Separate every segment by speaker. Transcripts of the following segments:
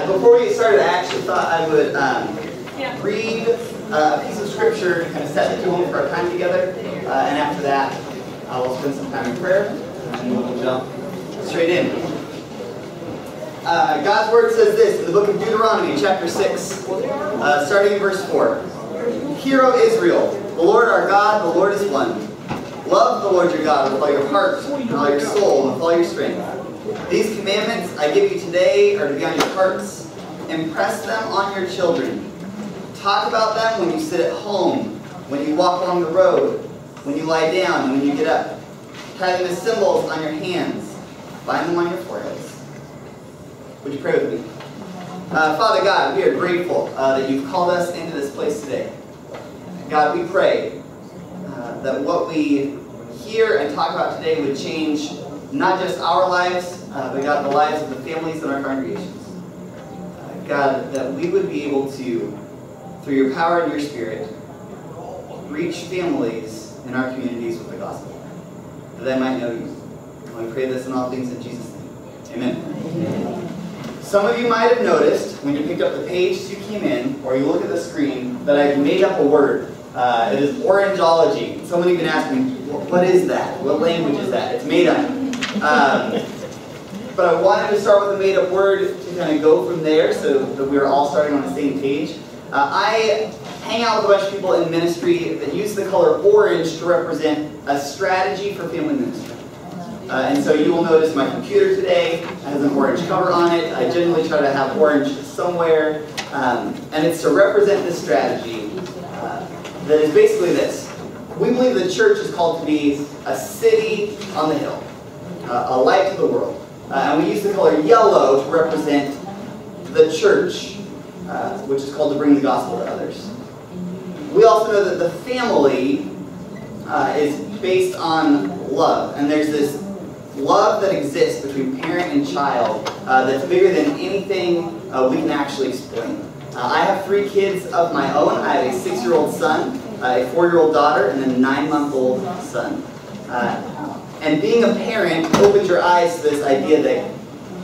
Speaker 1: Before we get started, I actually thought I would read a piece of scripture to kind of set the tone for our time together. And after that, we'll spend some time in prayer, and we'll jump straight in. God's Word says this in the book of Deuteronomy, chapter 6, starting in verse 4. Hear, O Israel, the Lord our God, the Lord is one. Love the Lord your God with all your heart, and all your soul, and with all your strength. These commandments I give you today are to be on your hearts. Impress them on your children. Talk about them when you sit at home, when you walk along the road, when you lie down, and when you get up. Tie them as symbols on your hands. Bind them on your foreheads. Would you pray with me? Father God, we are grateful that you've called us into this place today. God, we pray that what we hear and talk about today would change not just our lives, but God, the lives of the families in our congregations. God, that we would be able to, through your power and your Spirit, reach families in our communities with the gospel, that they might know you. And we pray this in all things in Jesus' name. Amen. Some of you might have noticed when you picked up the page as you came in, or you look at the screen, that I've made up a word. It is orangeology. Someone even asked me, what is that? What language is that? It's made up. But I wanted to start with a made-up word to kind of go from there so that we are all starting on the same page. I hang out with a bunch of people in ministry that use the color orange to represent a strategy for family ministry. And so you will notice my computer today has an orange cover on it. I generally try to have orange somewhere. And it's to represent this strategy that is basically this. We believe the church is called to be a city on the hill, a light to the world. And we use the color yellow to represent the church, which is called to bring the gospel to others. We also know that the family is based on love. And there's this love that exists between parent and child that's bigger than anything we can actually explain. I have 3 kids of my own. I have a 6-year-old son, a 4-year-old daughter, and a 9-month-old son. And being a parent opens your eyes to this idea that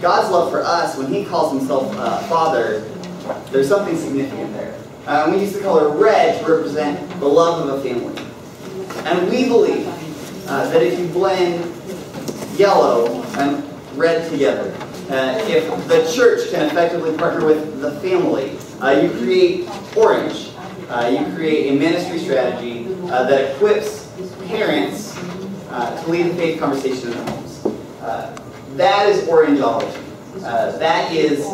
Speaker 1: God's love for us, when He calls Himself Father, there's something significant there. We use the color red to represent the love of a family. And we believe that if you blend yellow and red together, if the church can effectively partner with the family, you create orange. You create a ministry strategy that equips parents to lead the faith conversation in their homes. That is orangeology. That is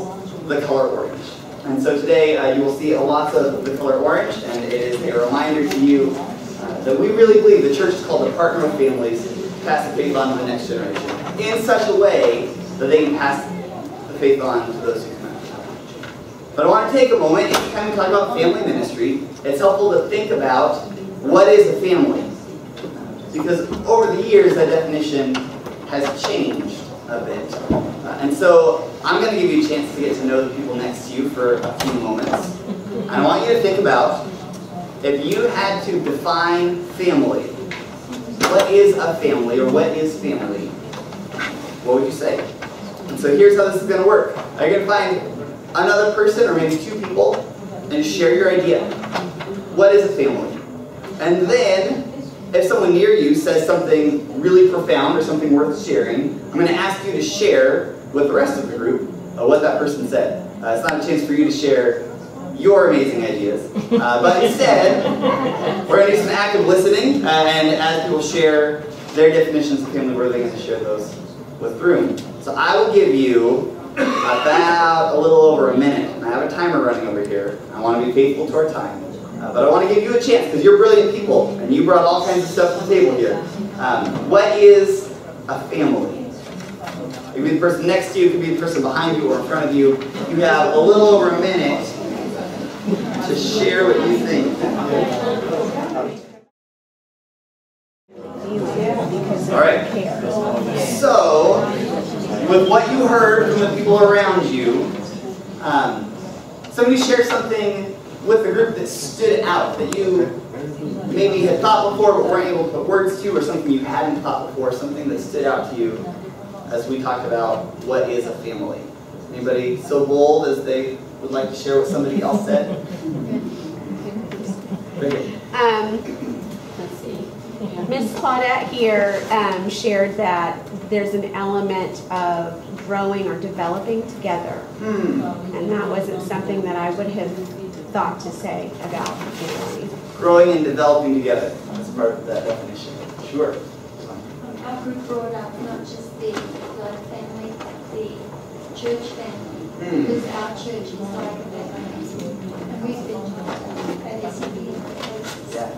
Speaker 1: the color orange. And so today you will see lots of the color orange, and it is a reminder to you that we really believe the church is called to partner with families to pass the faith on to the next generation in such a way that they can pass the faith on to those who come after. But I want to take a moment, anytime we talk about family ministry, it's helpful to think about what is a family. Because over the years, that definition has changed a bit. And so I'm going to give you a chance to get to know the people next to you for a few moments. And I want you to think about, if you had to define family, what is a family, or what is family? What would you say? And so here's how this is going to work. You're going to find another person, or maybe 2 people, and share your idea. What is a family? And then, if someone near you says something really profound or something worth sharing, I'm going to ask you to share with the rest of the group what that person said. It's not a chance for you to share your amazing ideas. But instead, we're going to do some active listening, and as people share their definitions of family, we're going to share those with the room. So I will give you about a little over a minute. And I have a timer running over here. I want to be faithful to our time. But I want to give you a chance, because you're brilliant people, and you brought all kinds of stuff to the table here. What is a family? It could be the person next to you, it could be the person behind you or in front of you. You have a little over a minute to share what you think. All right. So, with what you heard from the people around you, somebody share something with the group that stood out, that you maybe had thought before but weren't able to put words to, or something you hadn't thought before, something that stood out to you as we talked about what is a family. Anybody so bold as they would like to share what somebody else said?
Speaker 2: Let's see. Miss Claudette here shared that there's an element of growing or developing together. And that wasn't something that I would have thought to say about family.
Speaker 1: Growing and developing together. That's part of that definition. Sure.
Speaker 3: How we brought up not just the blood family, but the church family. Because our church is like a family. And we've been taught that is to be in the places.
Speaker 1: Yeah.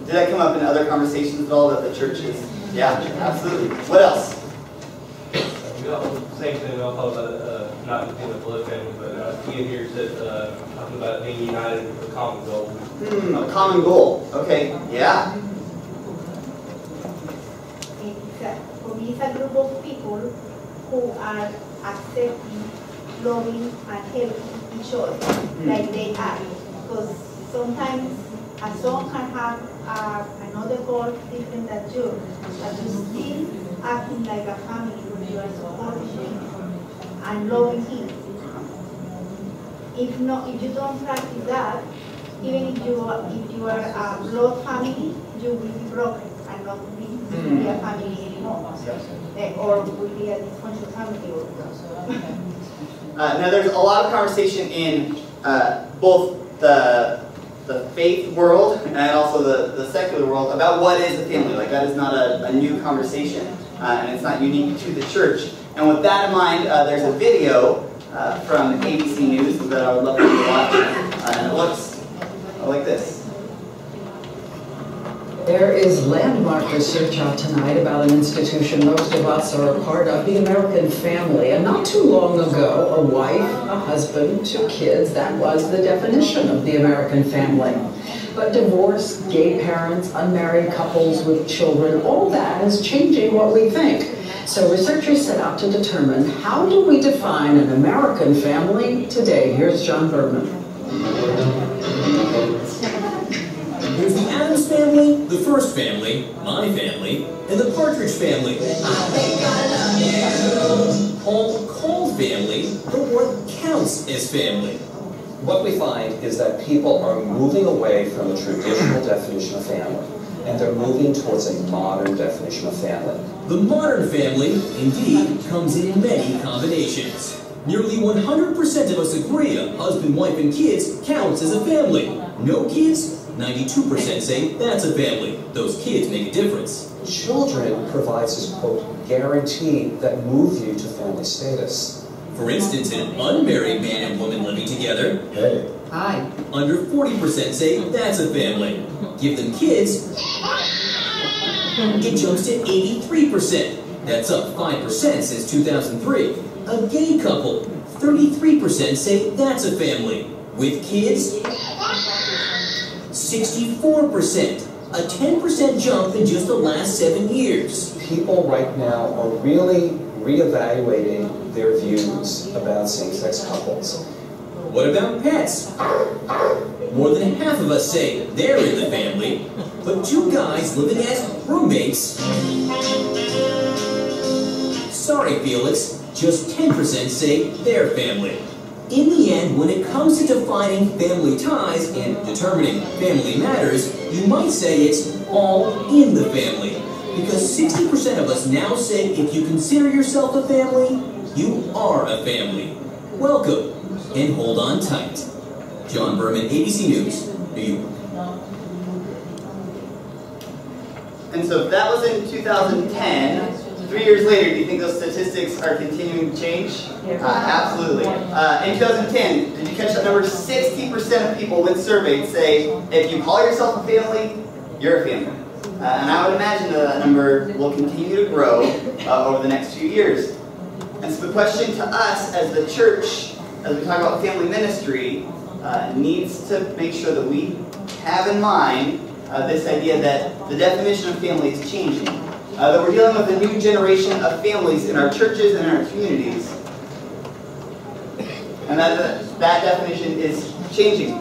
Speaker 1: Did that come up in other conversations at all, that the church is? Yeah, absolutely. What else?
Speaker 4: Same thing, I'll talk about not in the blood family, but Ian here said talking about being united with a common goal.
Speaker 1: A common goal. Okay, yeah.
Speaker 5: For me, it's a group of people who are accepting, loving, and helping each other like they are. Because sometimes a son can have another goal different than yours, but you still acting like a family when you are supporting him and loving him. If you don't practice that, even if you are a blood family, you will be broken and not be a family anymore, or will be a dysfunctional family.
Speaker 1: Now, there's a lot of conversation in both the faith world and also the secular world about what is a family. Like, that is not a new conversation, and it's not unique to the church. And with that in mind, there's a video from ABC News that I would love for you to watch, and it looks like this.
Speaker 6: There is landmark research out tonight about an institution most of us are a part of, the American family. And not too long ago, a wife, a husband, 2 kids, that was the definition of the American family. But divorce, gay parents, unmarried couples with children, all that is changing what we think. So researchers set out to determine, how do we define an American family today? Here's John Bergman.
Speaker 7: There's the Addams family, the First family, my family, and the Partridge family. I think I love you. All called family, but what counts as family?
Speaker 8: What we find is that people are moving away from the traditional definition of family, and they're moving towards a modern definition of family.
Speaker 7: The modern family, indeed, comes in many combinations. Nearly 100% of us agree a husband, wife, and kids counts as a family. No kids? 92% say that's a family. Those kids make a difference.
Speaker 8: Children provides this, quote, guarantee that move you to family status.
Speaker 7: For instance, an unmarried man and woman living together.
Speaker 8: Hey.
Speaker 6: Hi.
Speaker 7: Under 40% say that's a family. Give them kids, it jumps to 83%. That's up 5% since 2003. A gay couple, 33% say that's a family. With kids, 64%. A 10% jump in just the last 7 years.
Speaker 8: People right now are really reevaluating their views about same-sex couples.
Speaker 7: What about pets? More than half of us say they're in the family, but 2 guys living as roommates. Sorry, Felix, just 10% say they're family. In the end, when it comes to defining family ties and determining family matters, you might say it's all in the family. Because 60% of us now say if you consider yourself a family, you are a family. Welcome, and hold on tight. John Berman, ABC News, New York.
Speaker 1: And so that was in 2010. 3 years later, do you think those statistics are continuing to change? Absolutely. In 2010, did you catch that number? 60% of people when surveyed say, if you call yourself a family, you're a family. And I would imagine that number will continue to grow over the next few years. And so the question to us as the church, as we talk about family ministry, needs to make sure that we have in mind this idea that the definition of family is changing. That we're dealing with a new generation of families in our churches and in our communities. And that definition is changing.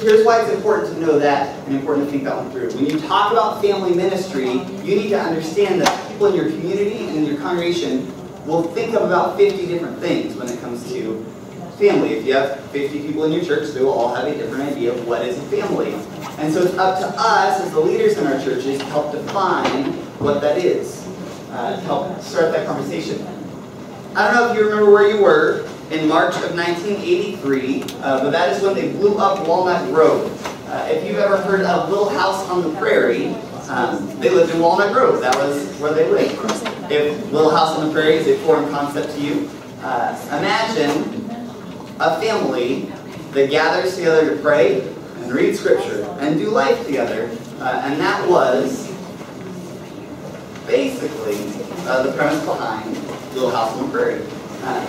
Speaker 1: Here's why it's important to know that and important to think that one through. When you talk about family ministry, you need to understand that people in your community and in your congregation will think of about 50 different things when it comes to family. If you have 50 people in your church, they will all have a different idea of what is a family. And so it's up to us as the leaders in our churches to help define what that is, to help start that conversation. I don't know if you remember where you were in March of 1983, but that is when they blew up Walnut Grove. If you've ever heard of Little House on the Prairie, they lived in Walnut Grove. That was where they lived. If Little House on the Prairie is a foreign concept to you, imagine a family that gathers together to pray and read Scripture and do life together. And that was basically the premise behind Little House on the Prairie.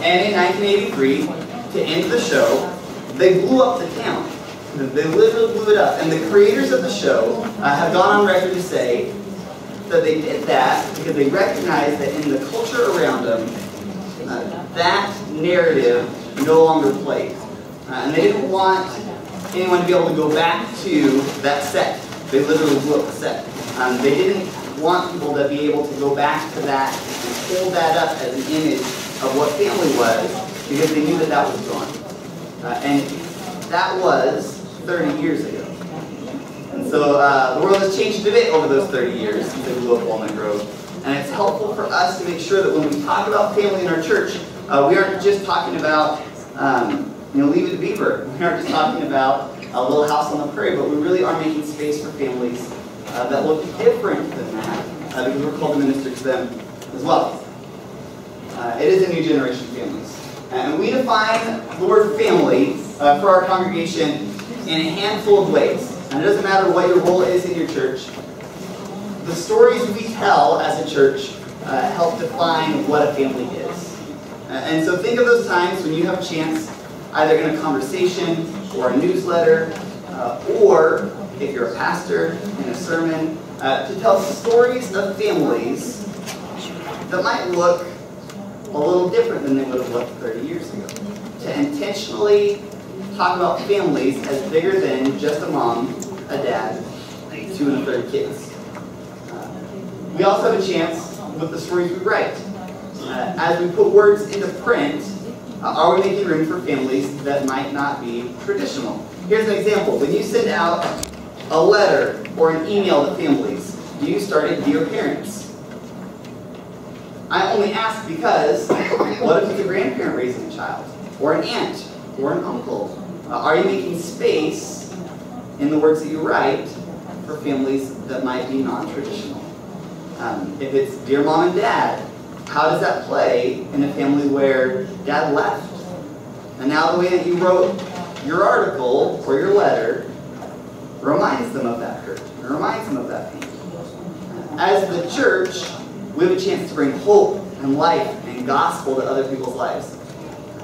Speaker 1: And in 1983, to end the show, they blew up the town. They literally blew it up. And the creators of the show have gone on record to say that they did that because they recognized that in the culture around them, that narrative no longer played. And they didn't want anyone to be able to go back to that set. They literally blew up the set. They didn't want people to be able to go back to that and hold that up as an image of what family was because they knew that that was gone. And that was 30 years ago. And so the world has changed a bit over those 30 years since they blew up Walnut Grove. And it's helpful for us to make sure that when we talk about family in our church, we aren't just talking about, Leave It to Beaver. We aren't just talking about a Little House on the Prairie, but we really are making space for families that look different than that, because we're called to minister to them as well. It is a new generation of families. And we define the word family for our congregation in a handful of ways. And it doesn't matter what your role is in your church. The stories we tell as a church help define what a family is. And so think of those times when you have a chance, either in a conversation or a newsletter, or if you're a pastor in a sermon, to tell stories of families that might look a little different than they would have looked 30 years ago. To intentionally talk about families as bigger than just a mom, a dad, 2 and a third kids. We also have a chance with the stories we write. As we put words into print, are we making room for families that might not be traditional? Here's an example. When you send out a letter or an email to families, do you start at Dear Parents? I only ask because, what if it's a grandparent raising a child? Or an aunt? Or an uncle? Are you making space in the words that you write for families that might be non-traditional? If it's Dear Mom and Dad, how does that play in a family where Dad left? And now the way that you wrote your article or your letter reminds them of that hurt. It reminds them of that pain. As the church, we have a chance to bring hope and life and gospel to other people's lives.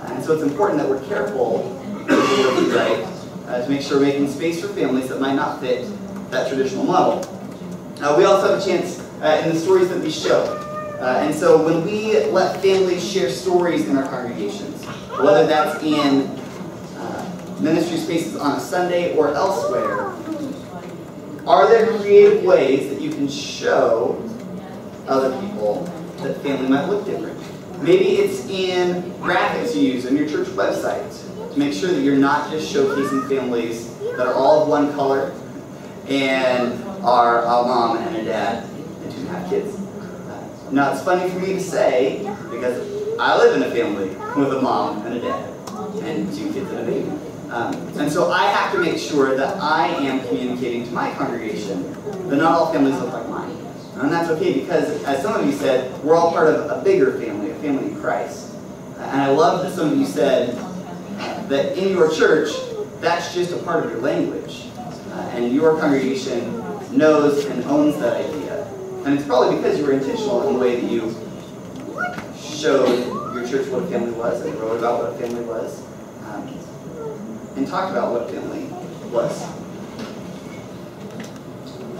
Speaker 1: And so it's important that we're careful with the work we write to make sure we're making space for families that might not fit that traditional model. We also have a chance in the stories that we show. And so when we let families share stories in our congregations, whether that's in ministry spaces on a Sunday or elsewhere, are there creative ways that you can show other people that family might look different? Maybe it's in graphics you use on your church website to make sure that you're not just showcasing families that are all of one color and are a mom and a dad and 2.5 kids. Now, it's funny for me to say because I live in a family with a mom and a dad and 2 kids and a baby. And so I have to make sure that I am communicating to my congregation that not all families look like mine. And that's okay because, as some of you said, we're all part of a bigger family, a family in Christ. And I love that some of you said that in your church, that's just a part of your language. And your congregation knows and owns that idea. And it's probably because you were intentional in the way that you showed your church what a family was and wrote about what a family was and talked about what a family was.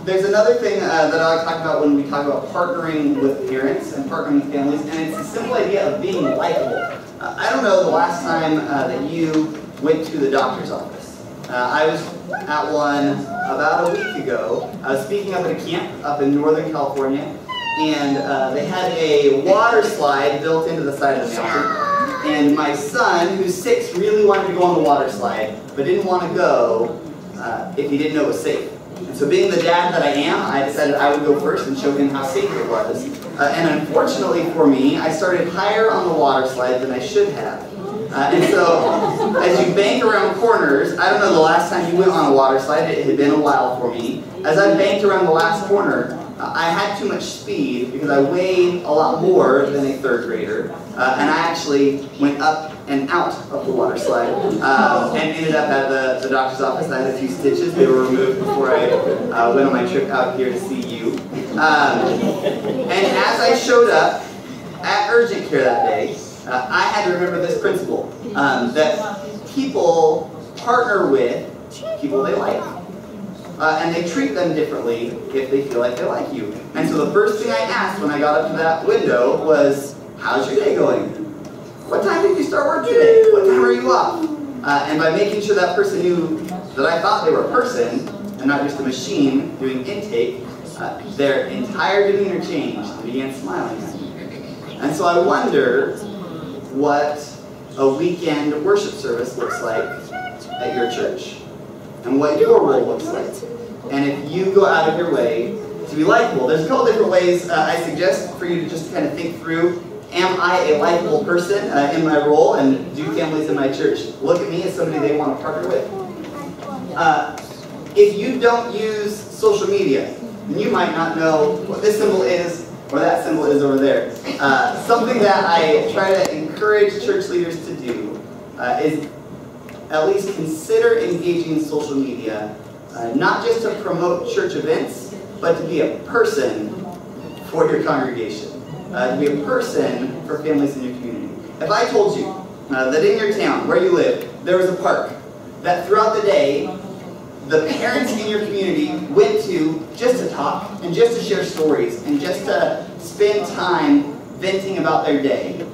Speaker 1: There's another thing that I talk about when we talk about partnering with parents and partnering with families, and it's the simple idea of being likable. I don't know the last time that you went to the doctor's office. I was at one about a week ago. I was speaking up at a camp up in Northern California, and they had a water slide built into the side of the mountain. And my son, who's 6, really wanted to go on the water slide, but didn't want to go if he didn't know it was safe. And so being the dad that I am, I decided I would go first and show him how safe it was. And unfortunately for me, I started higher on the water slide than I should have. And so, as you bank around corners, I don't know the last time you went on a water slide, it had been a while for me. As I banked around the last corner, I had too much speed because I weighed a lot more than a 3rd grader. And I actually went up and out of the water slide and ended up at the doctor's office. I had a few stitches. They were removed before I went on my trip out here to see you. And as I showed up at urgent care that day, I had to remember this principle, that people partner with people they like. And they treat them differently if they feel like they like you. And so the first thing I asked when I got up to that window was, how's your day going? What time did you start work today? What time are you off? And by making sure that person knew that I thought they were a person and not just a machine doing intake, their entire demeanor changed and began smiling at me. And so I wonder what a weekend worship service looks like at your church and what your role looks like. And if you go out of your way to be likable, there's a couple different ways I suggest for you to just kind of think through. Am I a likable person in my role, and do families in my church look at me as somebody they want to partner with? If you don't use social media, then you might not know what this symbol is or that symbol is over there. Something that I try to encourage church leaders to do is at least consider engaging in social media, not just to promote church events, but to be a person for your congregation. To be a person for families in your community. If I told you that in your town, where you live, there was a park that throughout the day, the parents in your community went to just to talk and just to share stories and just to spend time venting about their day.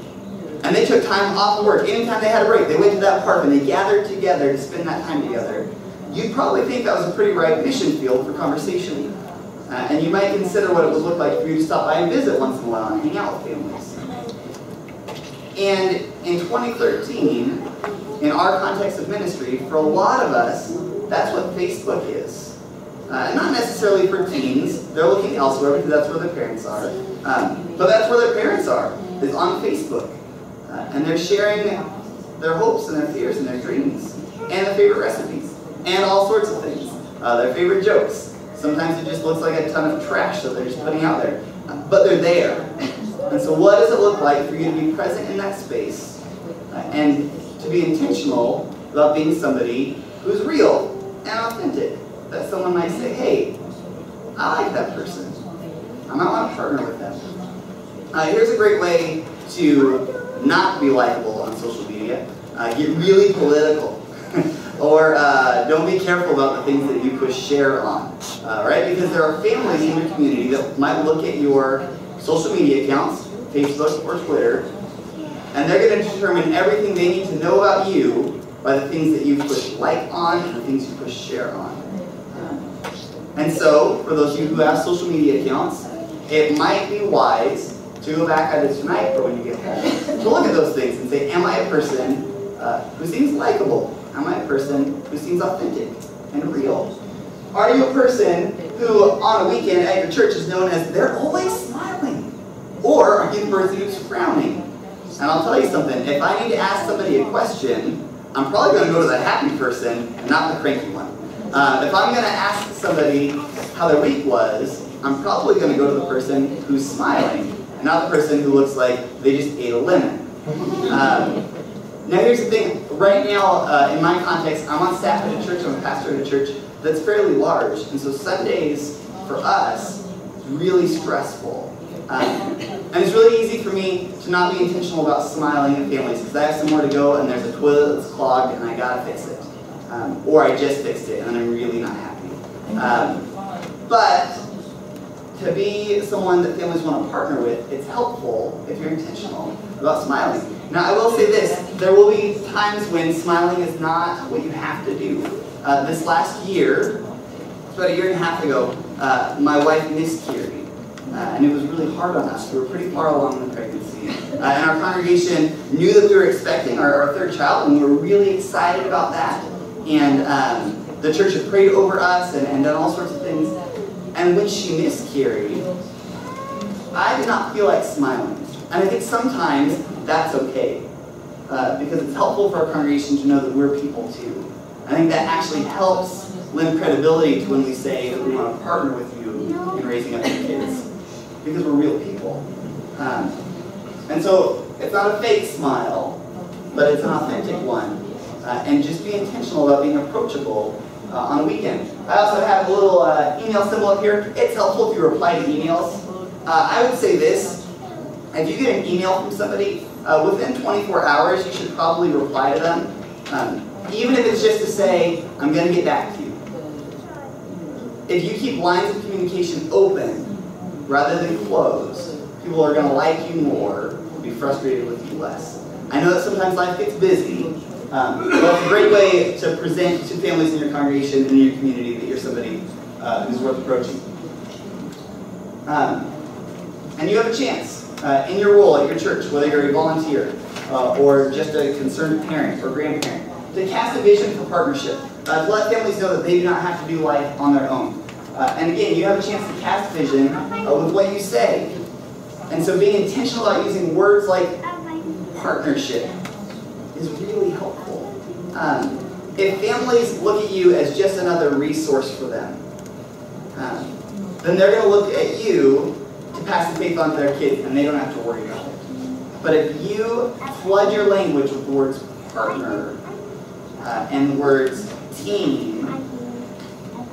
Speaker 1: And they took time off of work. Anytime they had a break, they went to that park and they gathered together to spend that time together. You'd probably think that was a pretty ripe mission field for conversation. And you might consider what it would look like for you to stop by and visit once in a while and hang out with families. And in 2013, in our context of ministry, for a lot of us, that's what Facebook is. Not necessarily for teens. They're looking elsewhere because that's where their parents are. But that's where their parents are, is on Facebook. And they're sharing their hopes and their fears and their dreams and their favorite recipes and all sorts of things. Their favorite jokes. Sometimes it just looks like a ton of trash that they're just putting out there. But they're there. And so what does it look like for you to be present in that space and to be intentional about being somebody who's real and authentic? That someone might say, hey, I like that person. I might want to partner with them. Here's a great way to not be likable on social media. Get really political. Or don't be careful about the things that you push share on, right? Because there are families in your community that might look at your social media accounts, Facebook or Twitter, and they're going to determine everything they need to know about you by the things that you push like on and the things you push share on. And so, for those of you who have social media accounts, it might be wise to go back either tonight or when you get home to look at those things and say, am I a person who seems likable? Am I a person who seems authentic and real? Are you a person who on a weekend at your church is known as they're always smiling? Or are you the person who's frowning? And I'll tell you something, if I need to ask somebody a question, I'm probably going to go to the happy person and not the cranky one. If I'm going to ask somebody how their week was, I'm probably going to go to the person who's smiling, and not the person who looks like they just ate a lemon. Now here's the thing, right now in my context, I'm on staff at a church, I'm a pastor at a church that's fairly large, and so Sundays for us is really stressful. And it's really easy for me to not be intentional about smiling at families because I have somewhere to go and there's a toilet that's clogged and I gotta fix it. Or I just fixed it and I'm really not happy. But to be someone that families want to partner with, it's helpful if you're intentional about smiling. Now I will say this, there will be times when smiling is not what you have to do. This last year, about a year and a half ago, my wife miscarried. and it was really hard on us. We were pretty far along in the pregnancy. And our congregation knew that we were expecting our third child, and we were really excited about that. And the church had prayed over us and done all sorts of things. And when she miscarried, I did not feel like smiling. And I think sometimes that's okay, because it's helpful for our congregation to know that we're people too. I think that actually helps lend credibility to when we say that we want to partner with you in raising up your kids, because we're real people. And so it's not a fake smile, but it's an authentic one. And just be intentional about being approachable on a weekend. I also have a little email symbol up here. It's helpful if you reply to emails. I would say this: if you get an email from somebody, within 24 hours, you should probably reply to them. Even if it's just to say, I'm going to get back to you. If you keep lines of communication open rather than closed, people are going to like you more, be frustrated with you less. I know that sometimes life gets busy, but it's a great way to present to families in your congregation and in your community that you're somebody who's worth approaching. And you have a chance in your role at your church, whether you're a volunteer or just a concerned parent or grandparent, to cast a vision for partnership, to let families know that they do not have to do life on their own. And again, you have a chance to cast vision with what you say. And so being intentional about using words like partnership is really helpful. If families look at you as just another resource for them, then they're going to look at you to pass the faith on to their kids, and they don't have to worry about it. But if you flood your language with the words partner and the words team,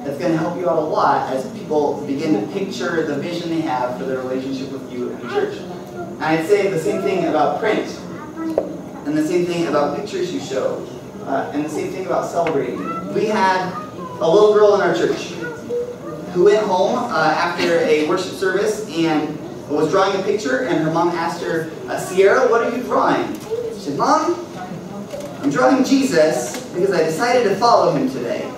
Speaker 1: that's going to help you out a lot as people begin to picture the vision they have for their relationship with you and the church. And I'd say the same thing about print, and the same thing about pictures you show, and the same thing about celebrating. We had a little girl in our church who went home after a worship service and was drawing a picture, and her mom asked her, Sierra, what are you drawing? She said, Mom, I'm drawing Jesus because I decided to follow him today.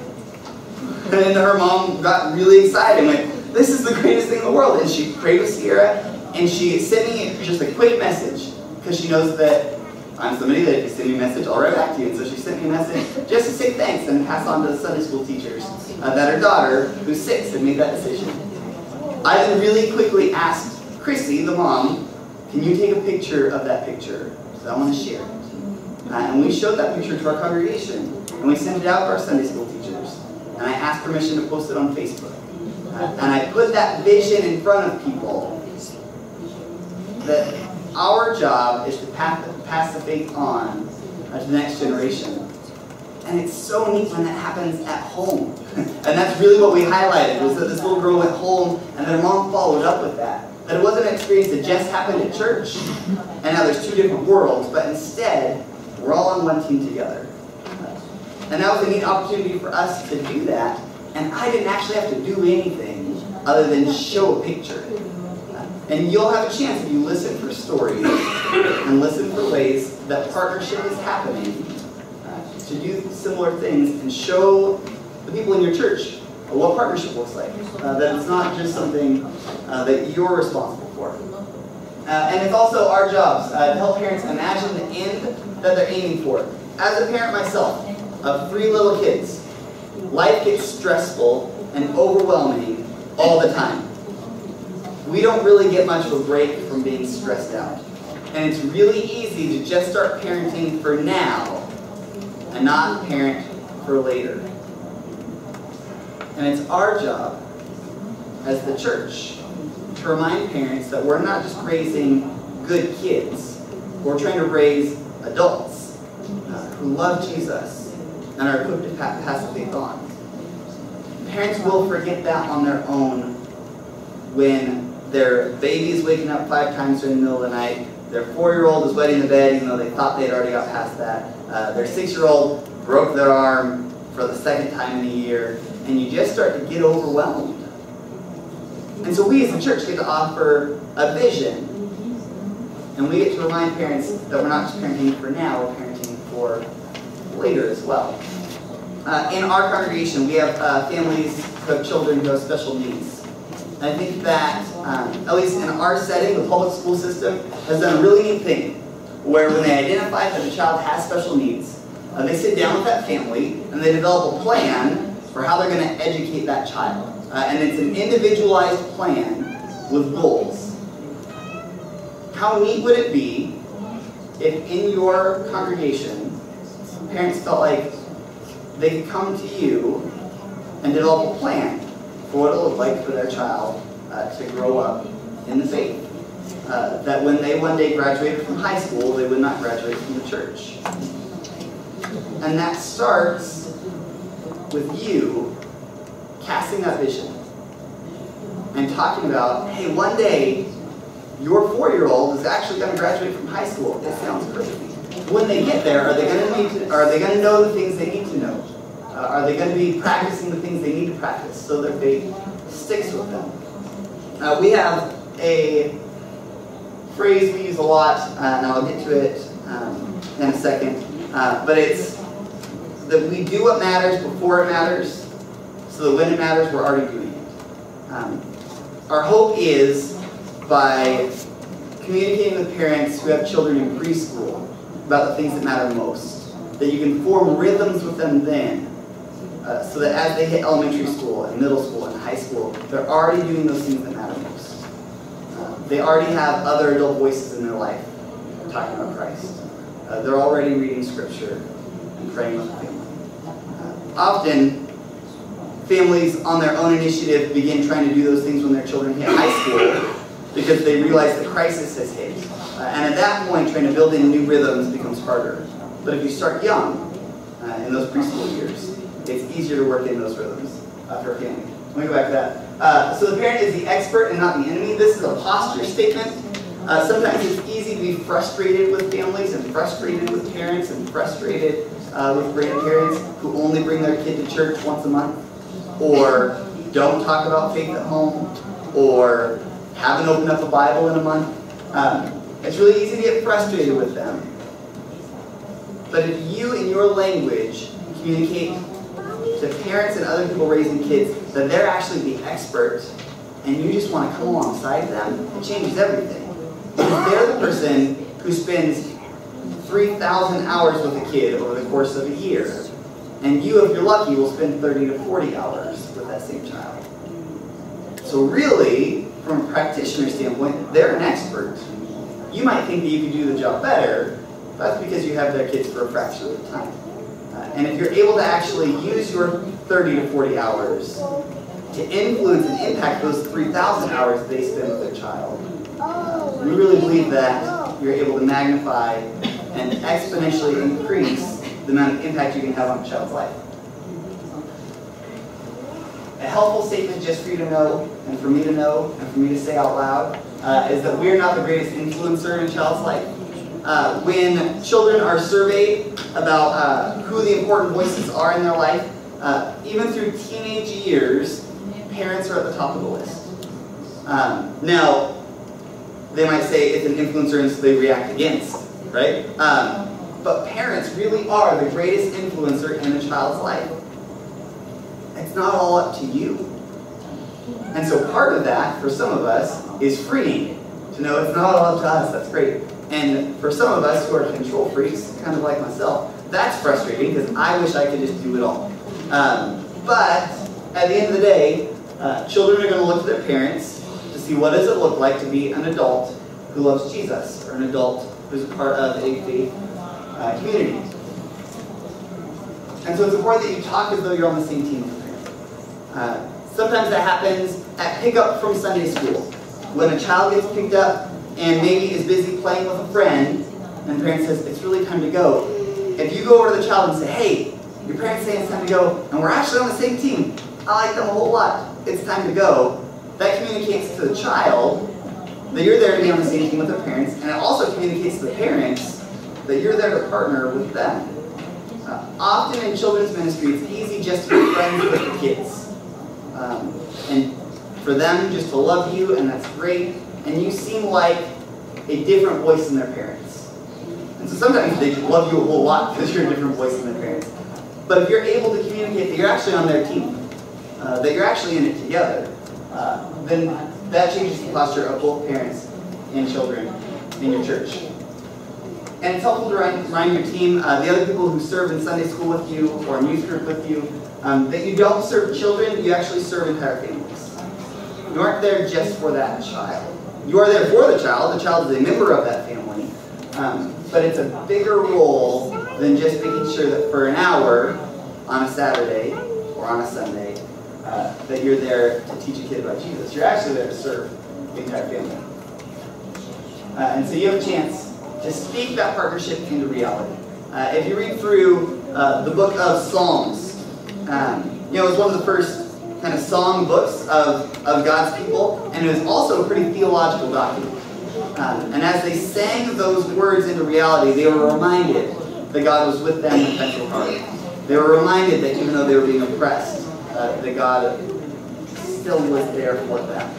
Speaker 1: And then her mom got really excited and went, this is the greatest thing in the world. And she prayed with Sierra, and she sent me just a quick message, because she knows that I'm somebody that if you send me a message, I'll write back to you. And so she sent me a message just to say thanks and pass on to the Sunday school teachers that her daughter, who's 6, had made that decision. I then really quickly asked Chrissy, the mom, can you take a picture of that picture? Because I want to share it. And we showed that picture to our congregation, and we sent it out to our Sunday school teachers. And I asked permission to post it on Facebook. And I put that vision in front of people that our job is to pass the faith on to the next generation. And it's so neat when that happens at home. And that's really what we highlighted, was that this little girl went home and their mom followed up with that. That it wasn't an experience that just happened at church, and now there's 2 different worlds, but instead, we're all on one team together. And that was a neat opportunity for us to do that, and I didn't actually have to do anything other than show a picture. And you'll have a chance if you listen for stories and listen for ways that partnership is happening to do similar things and show the people in your church what partnership looks like. That it's not just something that you're responsible for. And it's also our jobs to help parents imagine the end that they're aiming for. As a parent myself of 3 little kids, life gets stressful and overwhelming all the time. We don't really get much of a break from being stressed out. And it's really easy to just start parenting for now and not parent for later. And it's our job as the church to remind parents that we're not just raising good kids. We're trying to raise adults who love Jesus and are equipped to pass the faith on. Parents will forget that on their own when their baby is waking up 5 times during the middle of the night, their 4-year-old is wetting the bed even though they thought they'd already got past that, their 6-year-old broke their arm for the 2nd time in a year, and you just start to get overwhelmed. And so we as a church get to offer a vision, and we get to remind parents that we're not just parenting for now, we're parenting for later as well. In our congregation, we have families who have children who have special needs. I think that, at least in our setting, the public school system has done a really neat thing, where when they identify that a child has special needs, they sit down with that family and they develop a plan for how they're going to educate that child. And it's an individualized plan with goals. How neat would it be if in your congregation, parents felt like they could come to you and develop a plan for what it looked like for their child to grow up in the faith. That when they one day graduated from high school, they would not graduate from the church. And that starts with you casting that vision and talking about, hey, one day your 4-year-old is actually going to graduate from high school. It sounds crazy. When they get there, are they going to know the things they need to know? Are they going to be practicing the things they need to practice so that faith sticks with them? We have a phrase we use a lot, and I'll get to it in a second, but it's that we do what matters before it matters, so that when it matters, we're already doing it. Our hope is, by communicating with parents who have children in preschool about the things that matter most, that you can form rhythms with them then, so that as they hit elementary school and middle school and high school, they're already doing those things that matter most. They already have other adult voices in their life talking about Christ. They're already reading scripture and praying with the family. Often, families on their own initiative begin trying to do those things when their children hit high school because they realize the crisis has hit. And at that point, trying to build in new rhythms becomes harder. But if you start young, in those preschool years, it's easier to work in those rhythms for a family. Let me go back to that. So the parent is the expert and not the enemy. This is a posture statement. Sometimes it's easy to be frustrated with families and frustrated with parents and frustrated with grandparents who only bring their kid to church once a month, or don't talk about faith at home, or haven't opened up a Bible in a month. It's really easy to get frustrated with them. But if you, in your language, communicate to parents and other people raising kids that they're actually the expert, and you just want to come alongside them, it changes everything. They're the person who spends 3,000 hours with a kid over the course of a year, and you, if you're lucky, will spend 30 to 40 hours with that same child. So really, from a practitioner standpoint, they're an expert. You might think that you could do the job better, but that's because you have their kids for a fraction of the time. And if you're able to actually use your 30 to 40 hours to influence and impact those 3,000 hours they spend with their child, we really believe that you're able to magnify and exponentially increase the amount of impact you can have on a child's life. A helpful statement just for you to know, and for me to know, and for me to say out loud, is that we're not the greatest influencer in a child's life. When children are surveyed about who the important voices are in their life, even through teenage years, parents are at the top of the list. Now, they might say it's an influencer and so they react against, right? But parents really are the greatest influencer in a child's life. It's not all up to you. And so part of that, for some of us, is freeing. To know it's not all up to us, that's great. And for some of us who are control freaks, kind of like myself, that's frustrating because I wish I could just do it all. But at the end of the day, children are going to look to their parents to see what does it look like to be an adult who loves Jesus, or an adult who's a part of a faith community. And so it's important that you talk as though you're on the same team with the parent. Sometimes that happens at pickup from Sunday school. When a child gets picked up and maybe is busy playing with a friend, and the parent says, it's really time to go. If you go over to the child and say, hey, your parents say it's time to go, and we're actually on the same team. I like them a whole lot. It's time to go. That communicates to the child that you're there to be on the same team with their parents, and it also communicates to the parents that you're there to partner with them. Often in children's ministry, it's easy just to be friends with the kids. And for them just to love you, and that's great. And you seem like a different voice than their parents. And so sometimes they love you a whole lot because you're a different voice than their parents. But if you're able to communicate that you're actually on their team, that you're actually in it together, then that changes the posture of both parents and children in your church. And it's helpful to remind your team, the other people who serve in Sunday school with you or in youth group with you, that you don't serve children, you actually serve entire families. You aren't there just for that child. You are there for the child is a member of that family, but it's a bigger role than just making sure that for an hour on a Saturday or on a Sunday, that you're there to teach a kid about Jesus. You're actually there to serve the entire family. And so you have a chance to speak that partnership into reality. If you read through the book of Psalms, it was one of the first kind of song books of God's people, and it was also a pretty theological document. And as they sang those words into reality, they were reminded that God was with them in times of hard. They were reminded that even though they were being oppressed, that God still was there for them.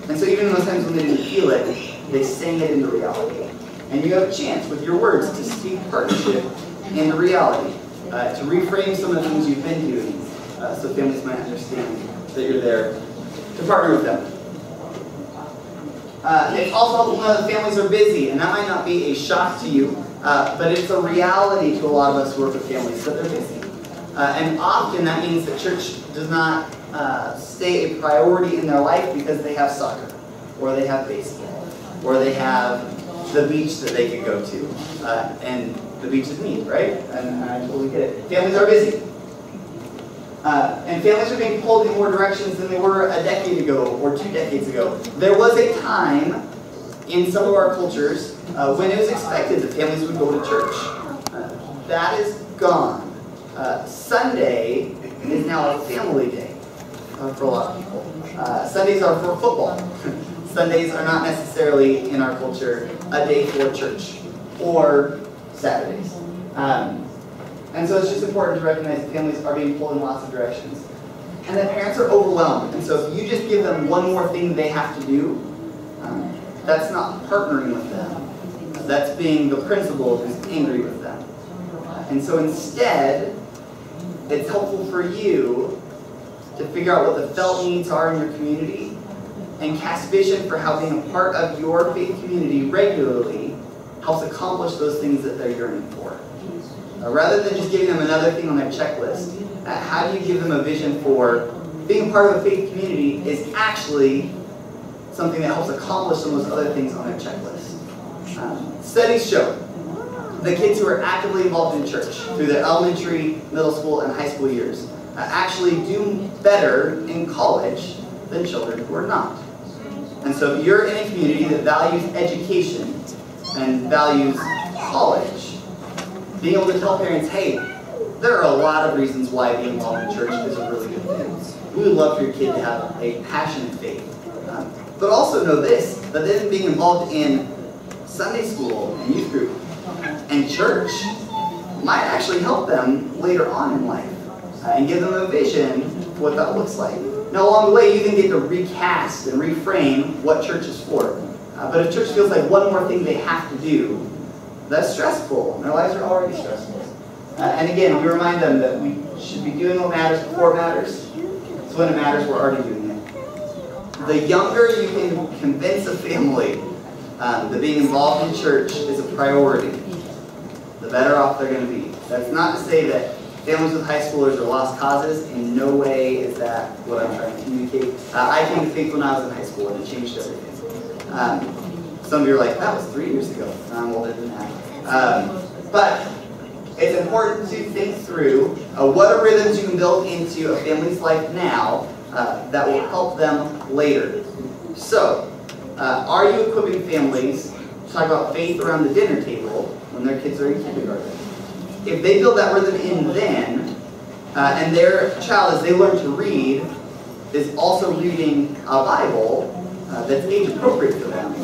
Speaker 1: And so even in those times when they didn't feel it, they sang it into reality. And you have a chance with your words to speak partnership into reality, to reframe some of the things you've been doing, so families might understand that you're there to partner with them. It's also helpful to know that families are busy, and that might not be a shock to you, but it's a reality to a lot of us who work with families, that they're busy. And often that means that church does not stay a priority in their life because they have soccer, or they have baseball, or they have the beach that they could go to. And the beach is neat, right? And I totally get it. Families are busy. And families are being pulled in more directions than they were a decade ago or 2 decades ago. There was a time in some of our cultures when it was expected that families would go to church. That is gone. Sunday is now a family day for a lot of people. Sundays are for football. Sundays are not necessarily in our culture a day for church or Saturdays. And so it's just important to recognize that families are being pulled in lots of directions. And that parents are overwhelmed. And so if you just give them one more thing they have to do, that's not partnering with them. That's being the principal who's angry with them. And so instead, it's helpful for you to figure out what the felt needs are in your community and cast vision for how being a part of your faith community regularly helps accomplish those things that they're yearning for. Rather than just giving them another thing on their checklist, how do you give them a vision for being a part of a faith community is actually something that helps accomplish some of those other things on their checklist. Studies show the kids who are actively involved in church through their elementary, middle school, and high school years actually do better in college than children who are not. And so if you're in a community that values education and values college, being able to tell parents, hey, there are a lot of reasons why being involved in church is a really good thing. We would love for your kid to have a passionate faith. But also know this, that then being involved in Sunday school and youth group and church might actually help them later on in life and give them a vision for what that looks like. Now along the way, you then get to recast and reframe what church is for. But if church feels like one more thing they have to do, that's stressful, and their lives are already stressful. And again, we remind them that we should be doing what matters before it matters. So when it matters, we're already doing it. The younger you can convince a family that being involved in church is a priority, the better off they're going to be. That's not to say that families with high schoolers are lost causes. In no way is that what I'm trying to communicate. I came to faith when I was in high school, and it changed everything. Some of you are like, that was 3 years ago. I'm older than that. But it's important to think through what are rhythms you can build into a family's life now that will help them later. So, are you equipping families to talk about faith around the dinner table when their kids are in kindergarten? If they build that rhythm in then, and their child, as they learn to read, is also reading a Bible that's age appropriate for them,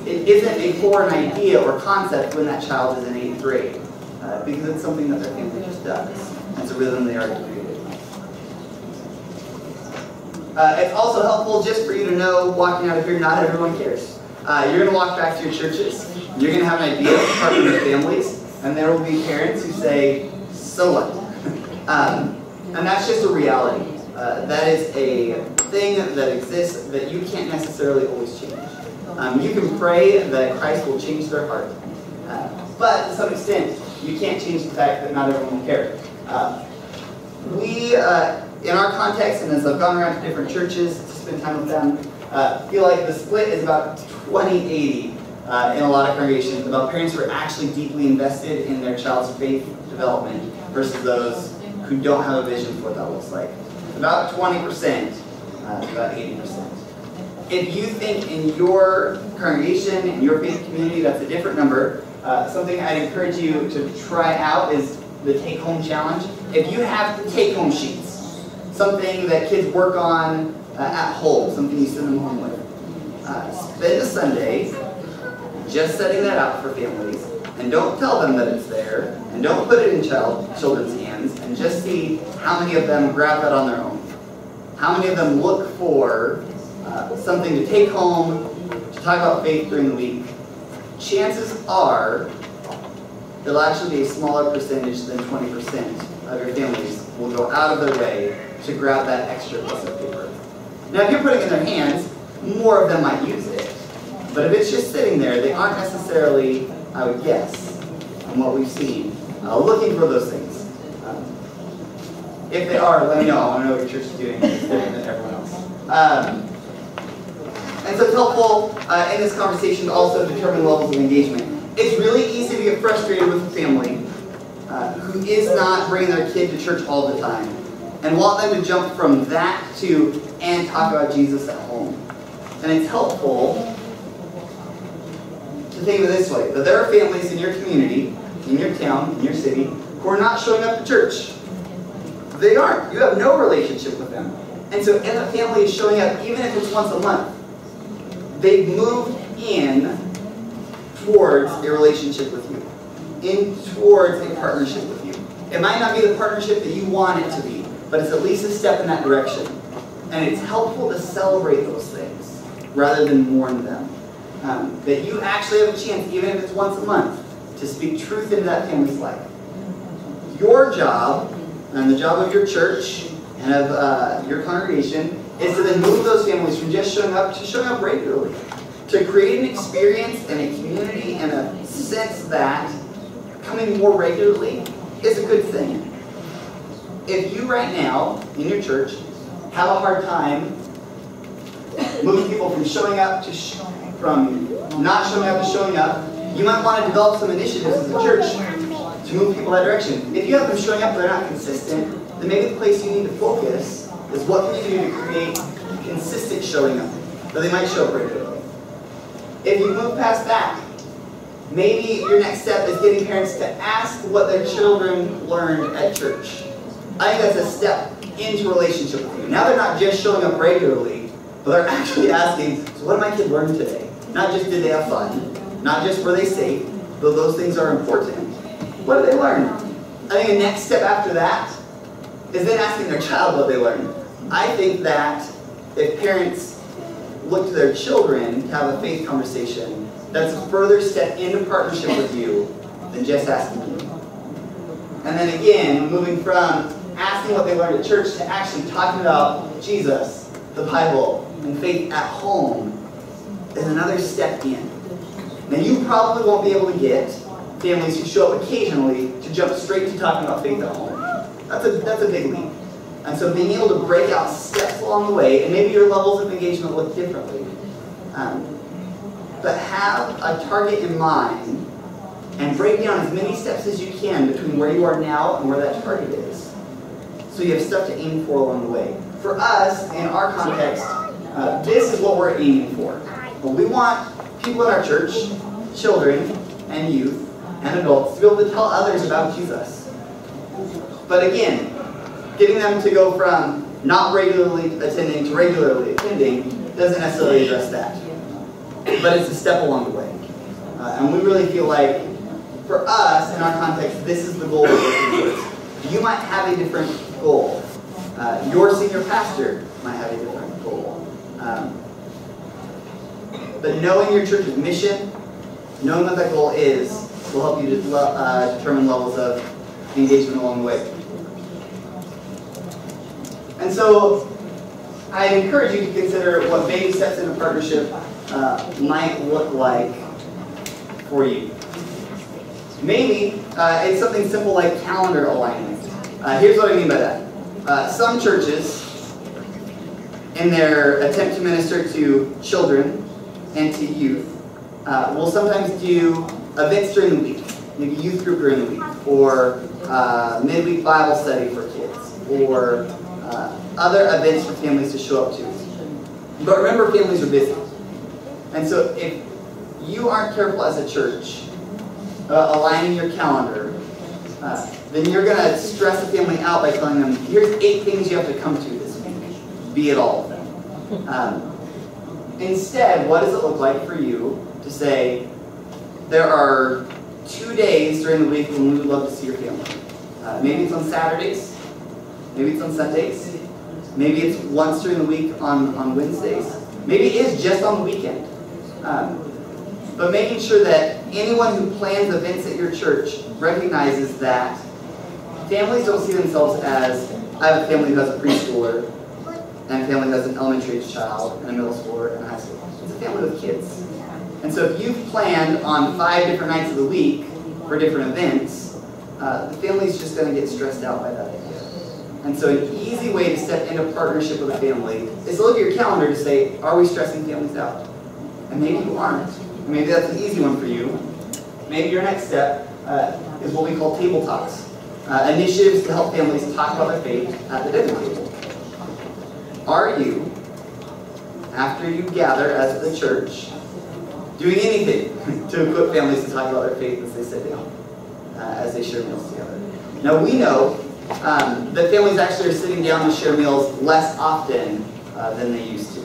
Speaker 1: it isn't a foreign idea or concept when that child is in 8th grade, because it's something that their family just does. It's a rhythm they already created. It's also helpful just for you to know, walking out of here, not everyone cares. You're going to walk back to your churches. You're going to have an idea of partnering with families, and there will be parents who say, so what? And that's just a reality. That is a thing that exists that you can't necessarily always change. You can pray that Christ will change their heart. But to some extent, you can't change the fact that not everyone will care. We, in our context, and as I've gone around to different churches to spend time with them, feel like the split is about 20-80 in a lot of congregations, about parents who are actually deeply invested in their child's faith development versus those who don't have a vision for what that looks like. About 20%, about 80%. If you think in your congregation, in your faith community, that's a different number, something I'd encourage you to try out is the take-home challenge. If you have take-home sheets, something that kids work on at home, something you send them home with, spend a Sunday just setting that out for families, and don't tell them that it's there, and don't put it in children's hands, and just see how many of them grab that on their own. How many of them look for something to take home, to talk about faith during the week. Chances are it'll actually be a smaller percentage than 20% of your families will go out of their way to grab that extra piece of paper. Now, if you're putting it in their hands, more of them might use it. But if it's just sitting there, they aren't necessarily, I would guess, from what we've seen, looking for those things. If they are, let me know. I want to know what your church is doing. It's different than everyone else. And so it's helpful in this conversation to also determine levels of engagement. It's really easy to get frustrated with a family who is not bringing their kid to church all the time and want them to jump from that to and talk about Jesus at home. And it's helpful to think of it this way, that there are families in your community, in your town, in your city, who are not showing up to church. They aren't. You have no relationship with them. And so if a family is showing up, even if it's once a month, they've moved in towards a relationship with you, in towards a partnership with you. It might not be the partnership that you want it to be, but it's at least a step in that direction. And it's helpful to celebrate those things rather than mourn them. That you actually have a chance, even if it's once a month, to speak truth into that family's life. Your job, and the job of your church and of your congregation, is to then move those families from just showing up to showing up regularly. To create an experience and a community and a sense that coming more regularly is a good thing. If you right now, in your church, have a hard time moving people from showing up to from not showing up to showing up, you might want to develop some initiatives as a church to move people that direction. If you have them showing up but they're not consistent, then maybe the place you need to focus is what can you do to create consistent showing up, that they might show up regularly. If you move past that, maybe your next step is getting parents to ask what their children learned at church. I think that's a step into relationship with you. Now they're not just showing up regularly, but they're actually asking, so what did my kid learn today? Not just did they have fun, not just were they safe, though those things are important. What did they learn? I think the next step after that is then asking their child what they learned. I think that if parents look to their children to have a faith conversation, that's a further step into partnership with you than just asking you. And then again, moving from asking what they learned at church to actually talking about Jesus, the Bible, and faith at home is another step in. Now you probably won't be able to get families who show up occasionally to jump straight to talking about faith at home. That's a big leap. And so being able to break out steps along the way, and maybe your levels of engagement look differently, but have a target in mind and break down as many steps as you can between where you are now and where that target is. So you have stuff to aim for along the way. For us, in our context, this is what we're aiming for. We want people in our church, children and youth and adults, to be able to tell others about Jesus. But again, getting them to go from not regularly attending to regularly attending doesn't necessarily address that. But it's a step along the way. And we really feel like, for us, in our context, this is the goal we're working towards. You might have a different goal. Your senior pastor might have a different goal. But knowing your church's mission, knowing what that goal is, will help you to determine levels of engagement along the way. And so I encourage you to consider what baby steps into partnership might look like for you. Maybe it's something simple like calendar alignment. Here's what I mean by that. Some churches, in their attempt to minister to children and to youth, will sometimes do events during the week, maybe youth group during the week, or midweek Bible study for kids, or other events for families to show up to. But remember, families are busy. And so if you aren't careful as a church aligning your calendar, then you're going to stress the family out by telling them, here's 8 things you have to come to this week. Be it all of them. Instead, what does it look like for you to say, there are 2 days during the week when we would love to see your family. Maybe it's on Saturdays. Maybe it's on Sundays. Maybe it's once during the week on Wednesdays. Maybe it is just on the weekend. But making sure that anyone who plans events at your church recognizes that families don't see themselves as, I have a family who has a preschooler, and a family who has an elementary age child, and a middle schooler, and a high school. It's a family with kids. And so if you've planned on 5 different nights of the week for different events, the family's just going to get stressed out by that idea. And so an easy way to step into partnership with a family is to look at your calendar to say, are we stressing families out? And maybe you aren't. And maybe that's an easy one for you. Maybe your next step is what we call table talks. Initiatives to help families talk about their faith at the dinner table. Are you, after you gather as the church, doing anything to equip families to talk about their faith as they sit down, as they share meals together? Now we know that families actually are sitting down to share meals less often than they used to.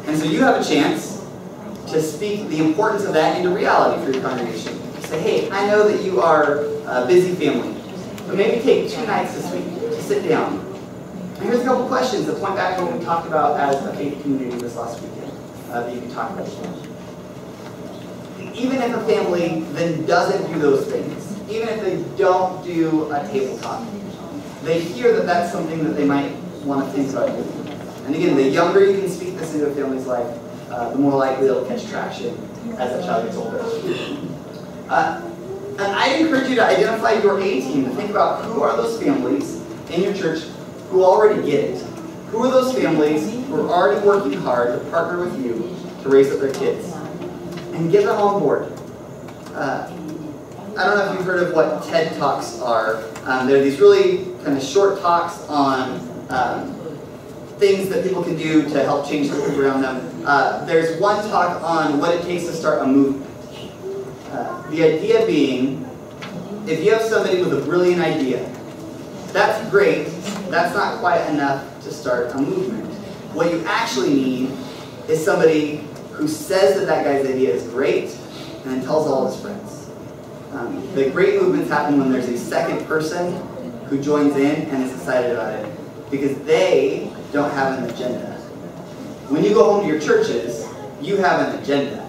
Speaker 1: And so you have a chance to speak the importance of that into reality for your congregation. Say, hey, I know that you are a busy family, but maybe take 2 nights this week to sit down. And here's a couple questions that point back to what we talked about as a faith community this last weekend that you can talk about. Even if a family then doesn't do those things, even if they don't do a table talk, they hear that that's something that they might want to think about doing. And again, the younger you can speak this into a family's life, the more likely it'll catch traction as that child gets older. And I'd encourage you to identify your A team, to think about who are those families in your church who already get it. Who are those families who are already working hard to partner with you to raise up their kids? And get them on board. I don't know if you've heard of what TED Talks are. They're these really kind of short talks on things that people can do to help change the world around them. There's one talk on what it takes to start a movement. The idea being, if you have somebody with a brilliant idea, that's great. That's not quite enough to start a movement. What you actually need is somebody who says that that guy's idea is great and then tells all his friends. The great movements happen when there's a second person who joins in and is excited about it because they don't have an agenda. When you go home to your churches, you have an agenda.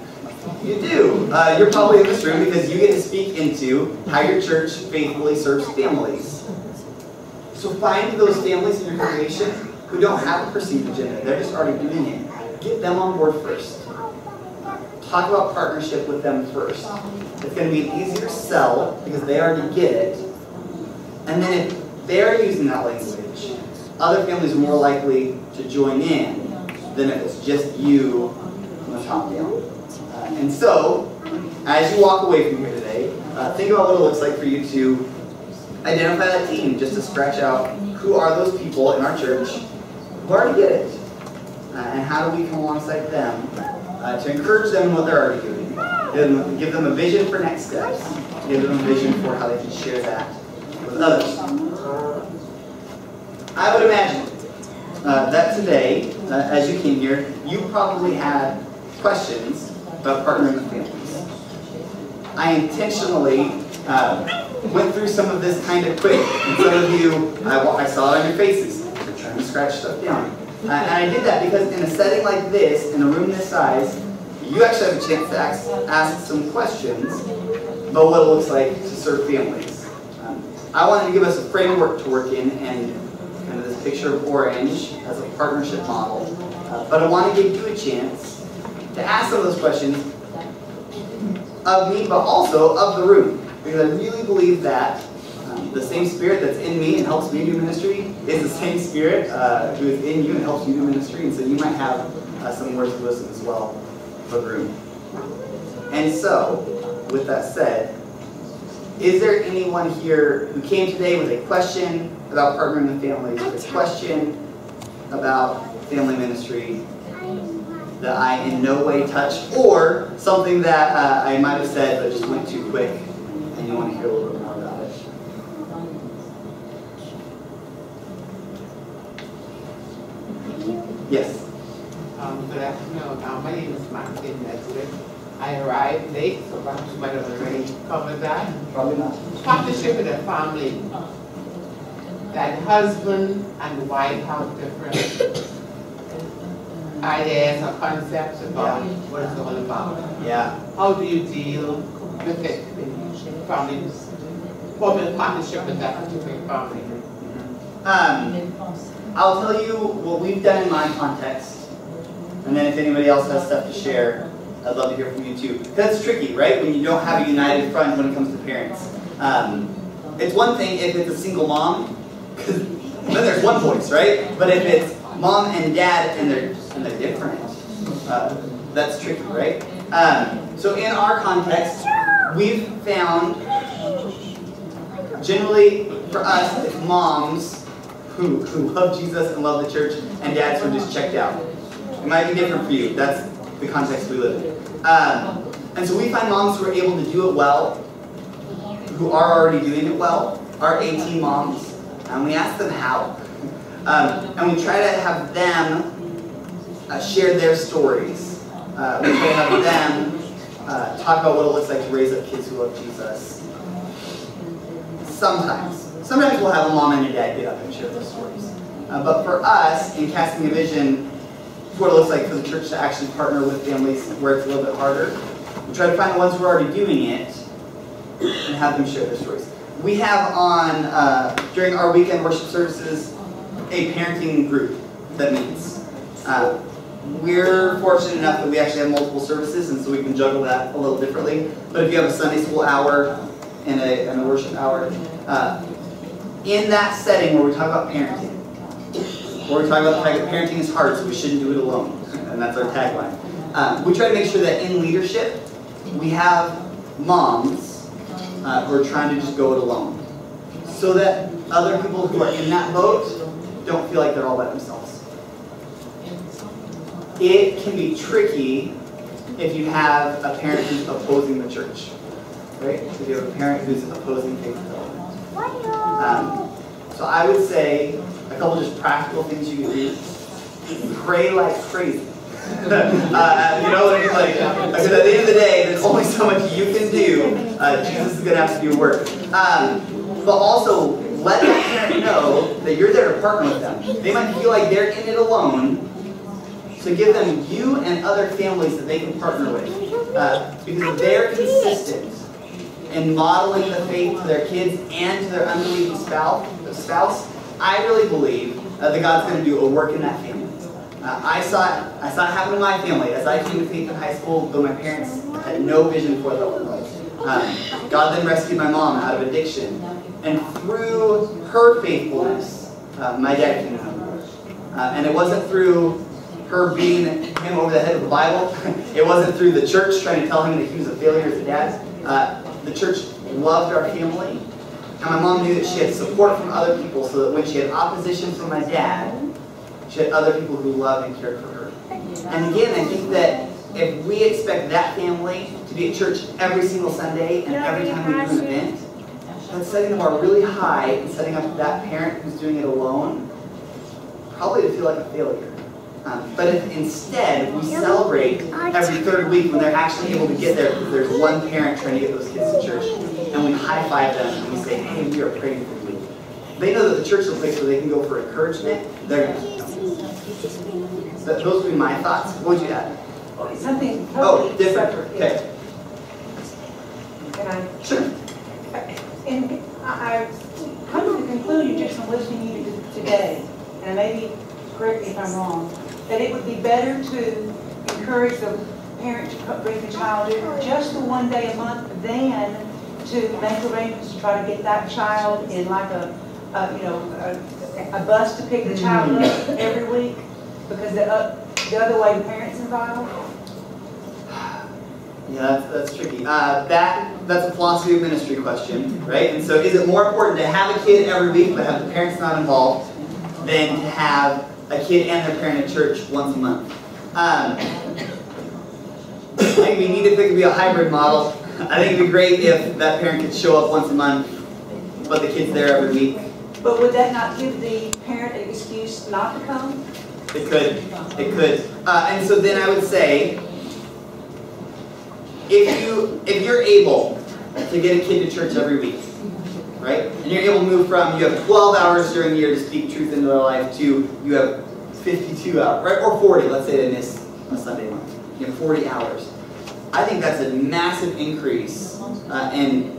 Speaker 1: You do. You're probably in this room because you get to speak into how your church faithfully serves families. So find those families in your congregation who don't have a perceived agenda. They're just already doing it. Get them on board first. Talk about partnership with them first. It's going to be an easier sell because they already get it. And then if they're using that language, other families are more likely to join in than if it's just you from the top down. And so, as you walk away from here today, think about what it looks like for you to identify that team, just to scratch out who are those people in our church who already get it. And how do we come alongside them to encourage them in what they're already doing. Give them a vision for next steps. Give them a vision for how they can share that with others. I would imagine that today, as you came here, you probably had questions about partnering with families. I intentionally went through some of this kind of quick, and some of you, I saw it on your faces. You're trying to scratch stuff down. And I did that because in a setting like this, in a room this size, you actually have a chance to ask some questions about what it looks like to serve families. I wanted to give us a framework to work in and kind of this picture of orange as a partnership model. But I want to give you a chance to ask some of those questions of me, but also of the room. Because I really believe that the same Spirit that's in me and helps me do ministry is the same Spirit who is in you and helps you do ministry. And so you might have some words of wisdom as well for the room. And so, with that said, is there anyone here who came today with a question about partnering with families, with a question about family ministry that I in no way touched, or something that I might have said but just went too quick and you want to hear a little bit more about it? Yes?
Speaker 9: Good afternoon. My name is Martin Nesbitt. I arrived late, so perhaps you might have already covered that.
Speaker 1: Probably not.
Speaker 9: Partnership with a family. That husband and wife have different ideas or concepts about what it's all about.
Speaker 1: Yeah.
Speaker 9: How do you deal with it in families? Forming a partnership with that particular family.
Speaker 1: I'll tell you what we've done in my context, and then if anybody else has stuff to share, I'd love to hear from you too. That's tricky, right? When you don't have a united front when it comes to parents. It's one thing if it's a single mom, because then there's one voice, right? But if it's mom and dad and they're different, that's tricky, right? So in our context, we've found, generally for us, it's moms who love Jesus and love the church, and dads who are just checked out. It might be different for you. That's the context we live in. And so we find moms who are able to do it well, who are already doing it well, our 18 moms, and we ask them how. And we try to have them share their stories. We try to have them talk about what it looks like to raise up kids who love Jesus. Sometimes we'll have a mom and a dad get up and share those stories. But for us, in casting a vision, what it looks like for the church to actually partner with families where it's a little bit harder. We try to find the ones who are already doing it and have them share their stories. We have on, during our weekend worship services, a parenting group that meets. We're fortunate enough that we actually have multiple services, and so we can juggle that a little differently. But if you have a Sunday school hour and a worship hour, in that setting where we talk about parenting, where we talk about the fact that parenting is hard, so we shouldn't do it alone, and that's our tagline. We try to make sure that in leadership, we have moms who are trying to just go it alone, so that other people who are in that boat don't feel like they're all by themselves. It can be tricky if you have a parent who's opposing the church, right? If you have a parent who's opposing faith development. So I would say a couple just practical things you can do. Pray like crazy. Because at the end of the day, there's only so much you can do. Jesus is going to have to do work. But also, let the parent know that you're there to partner with them. They might feel like they're in it alone. So give them you and other families that they can partner with. Because if they're consistent in modeling the faith to their kids and to their unbelieving spouse, I really believe that God's going to do a work in that family. I saw it happen in my family as I came to faith in high school, though my parents had no vision for what that looked like. God then rescued my mom out of addiction, and through her faithfulness, my dad came to know the Lord. And it wasn't through her beating him over the head with the Bible. It wasn't through the church trying to tell him that he was a failure as a dad. The church loved our family. And my mom knew that she had support from other people, so that when she had opposition from my dad, she had other people who loved and cared for her. And again, I think that if we expect that family to be at church every single Sunday and every time we do an event, that's setting the bar really high and setting up that parent who's doing it alone probably to feel like a failure. But if instead we celebrate every third week when they're actually able to get there, because there's one parent trying to get those kids to church, and we high-five them and we say, hey, we are praying for you. They know that the church is a place where they can go for encouragement. They're going to come. So those would be my thoughts. What would you add?
Speaker 10: Something totally
Speaker 1: different.
Speaker 10: separate.
Speaker 1: Okay.
Speaker 10: Can I?
Speaker 1: Sure.
Speaker 10: And I come to the conclusion just from listening to you today and maybe correct me if I'm wrong, that it would be better to encourage the parent to bring the child in just the one day a month than to make arrangements to try to get that child in like a bus to pick the child up every week, because the other way the parents involved.
Speaker 1: Yeah, that's tricky. That's a philosophy of ministry question, right? And so is it more important to have a kid every week but have the parents not involved than to have a kid and their parent at church once a month? I think we need to think it could be a hybrid model. I think it'd be great if that parent could show up once a month, but the kid's there every week.
Speaker 10: But would that not give the parent an excuse not to come?
Speaker 1: It could. It could. And so then I would say, if you're able to get a kid to church every week, right? And you're able to move from you have 12 hours during the year to speak truth into their life to you have 52 hours, right? Or 40. Let's say they miss a Sunday month. You have 40 hours. I think that's a massive increase and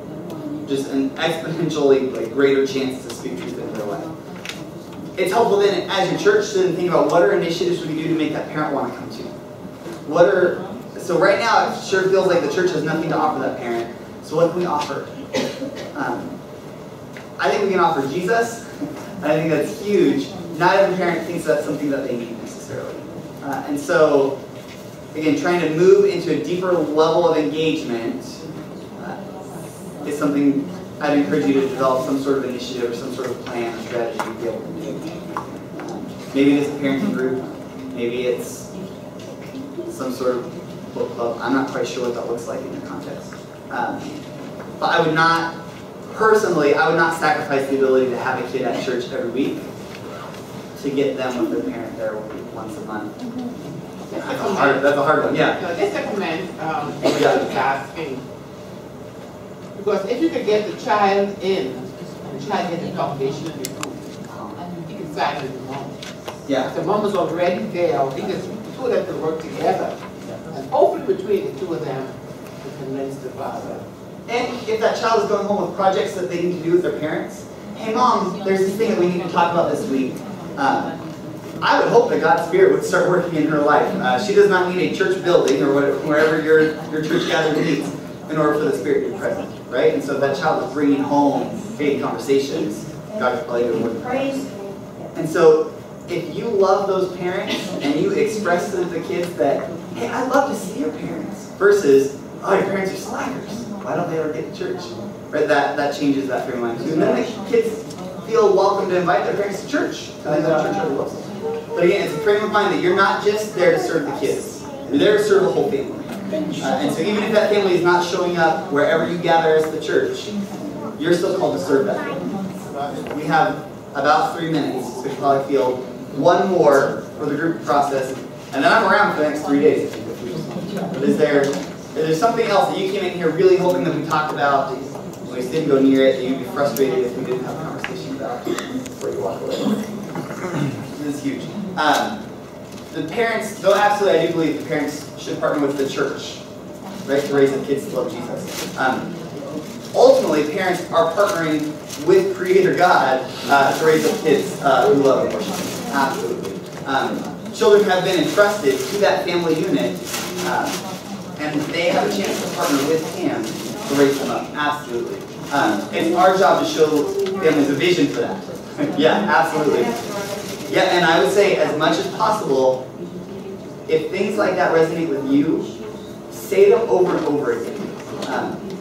Speaker 1: just an exponentially greater chance to speak truth into their life. It's helpful then as your church to think about what are initiatives we do to make that parent want to come to. So right now it sure feels like the church has nothing to offer that parent. So what can we offer? I think we can offer Jesus. I think that's huge. Not every parent thinks that's something that they need necessarily. And so, again, trying to move into a deeper level of engagement is something I'd encourage you to develop some sort of initiative or some sort of plan or strategy to be able to do. Maybe it's a parenting group. Maybe it's some sort of book club. I'm not quite sure what that looks like in the context. But I would not sacrifice the ability to have a kid at church every week to get them with their parent there once a month. That's a hard one, yeah.
Speaker 9: No, just a comment asking. Because if you could get the child in, and the child gets the foundation of your group, he can sign with the mom.
Speaker 1: Yeah.
Speaker 9: If the mom is already there, he can two of them to work together. And hopefully between the two of them, to convince the father.
Speaker 1: And if that child is going home with projects that they need to do with their parents, hey mom, there's this thing that we need to talk about this week. I would hope that God's Spirit would start working in her life. She does not need a church building or wherever your church gathering meets in order for the Spirit to be present, right? And so if that child is bringing home faith conversations, God is probably going to work. And so if you love those parents and you express to the kids that, hey, I'd love to see your parents, versus, oh, your parents are slackers. Why don't they ever get to church? Right? That changes that frame of mind too. And then the kids feel welcome to invite their parents to church. I think that church really loves them. But again, it's a frame of mind that you're not just there to serve the kids. You're there to serve the whole family. And so even if that family is not showing up wherever you gather as the church, you're still called to serve that family. We have about 3 minutes, so we should probably field one more for the group process. And then I'm around for the next 3 days. But is there something else that you came in here really hoping that we talked about, when we didn't go near it, that you'd be frustrated if we didn't have a conversation about before you walk away? This is huge. The parents, though absolutely I do believe the parents should partner with the church, right, to raise the kids to love Jesus. Ultimately, parents are partnering with Creator God to raise up kids who love and worship Him. Absolutely. Children have been entrusted to that family unit, and they have a chance to partner with Him to raise them up. Absolutely. It's our job to show families a vision for that. Yeah, absolutely. Yeah, and I would say as much as possible, if things like that resonate with you, say them over and over again.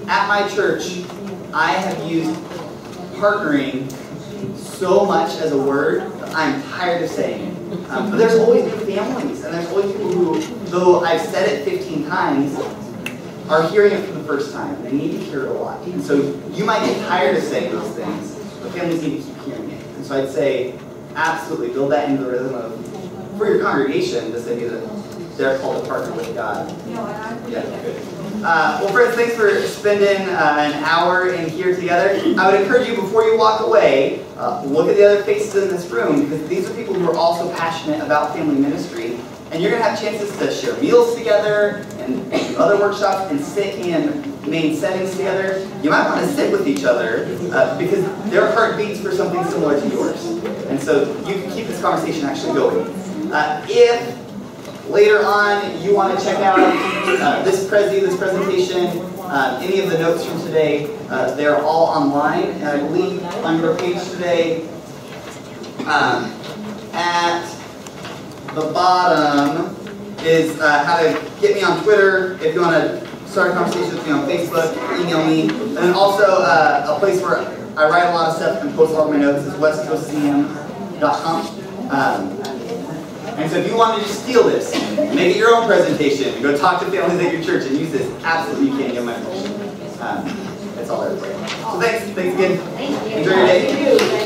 Speaker 1: At my church, I have used partnering so much as a word that I'm tired of saying it. But there's always new families, and there's always people who, though I've said it 15 times, are hearing it for the first time. They need to hear it a lot. And so you might get tired of saying those things, but families need to keep hearing it. And so I'd say, absolutely, build that into the rhythm of, for your congregation, this idea that they're called to partner with God. Yeah, good. Well, friends, thanks for spending an hour in here together. I would encourage you, before you walk away, look at the other faces in this room, because these are people who are also passionate about family ministry. And you're going to have chances to share meals together and do other workshops and sit in main settings together. You might want to sit with each other because their heart beats for something similar to yours. And And so you can keep this conversation actually going. If later on you want to check out this presentation, any of the notes from today, they're all online. And I believe on your page today, at the bottom is how to get me on Twitter if you want to start a conversation with me on Facebook, email me. And then also a place where I write a lot of stuff and post all of my notes is westcoastcm.com. And so if you want to just steal this, make it your own presentation, and go talk to families at your church and use this, absolutely you can get my permission. That's all there is. So thanks again. Enjoy your day.